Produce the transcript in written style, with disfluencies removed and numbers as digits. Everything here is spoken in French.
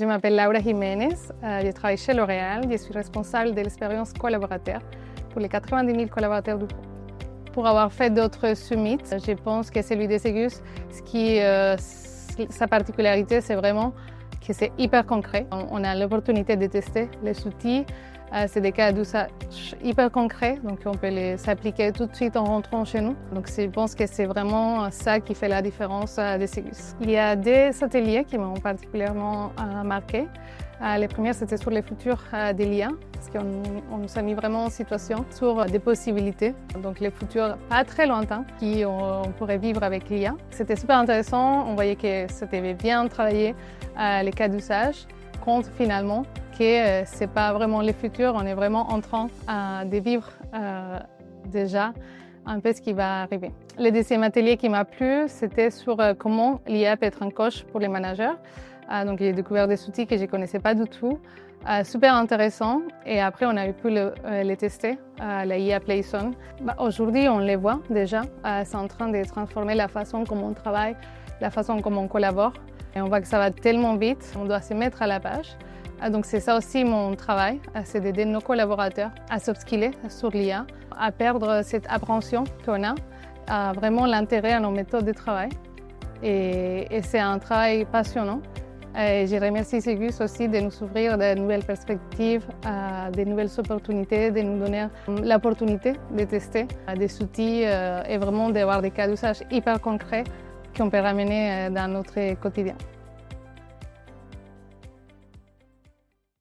Je m'appelle Laura Jiménez, je travaille chez L'Oréal, je suis responsable de l'expérience collaborateur pour les 90 000 collaborateurs du groupe. Pour avoir fait d'autres summits, je pense que celui de Segus, sa particularité, c'est vraiment que c'est hyper concret. On a l'opportunité de tester les outils. C'est des cas d'usage hyper concrets, donc on peut les s'appliquer tout de suite en rentrant chez nous. Donc je pense que c'est vraiment ça qui fait la différence de Segus. Il y a des ateliers qui m'ont particulièrement marqué. Les premiers, c'était sur les futurs de l'IA, parce qu'on nous a mis vraiment en situation sur des possibilités, donc les futurs pas très lointains, qu'on pourrait vivre avec l'IA. C'était super intéressant, on voyait que c'était bien travaillé, les cas d'usage, compte finalement que ce n'est pas vraiment le futur, on est vraiment en train de vivre déjà un peu ce qui va arriver. Le deuxième atelier qui m'a plu, c'était sur comment l'IA peut être un coach pour les managers. Donc j'ai découvert des outils que je ne connaissais pas du tout, super intéressant. Et après, on a pu les tester, la IA Playson. Aujourd'hui, on les voit déjà, c'est en train de transformer la façon comme on travaille, la façon comme on collabore. Et on voit que ça va tellement vite, on doit se mettre à la page. Donc c'est ça aussi mon travail, c'est d'aider nos collaborateurs à s'upskiller sur l'IA, à perdre cette appréhension qu'on a, à vraiment l'intérêt à nos méthodes de travail. Et c'est un travail passionnant. Et je remercie Segus aussi de nous ouvrir de nouvelles perspectives, de nouvelles opportunités, de nous donner l'opportunité de tester des outils et vraiment d'avoir des cas d'usage hyper concrets qu'on peut ramener dans notre quotidien.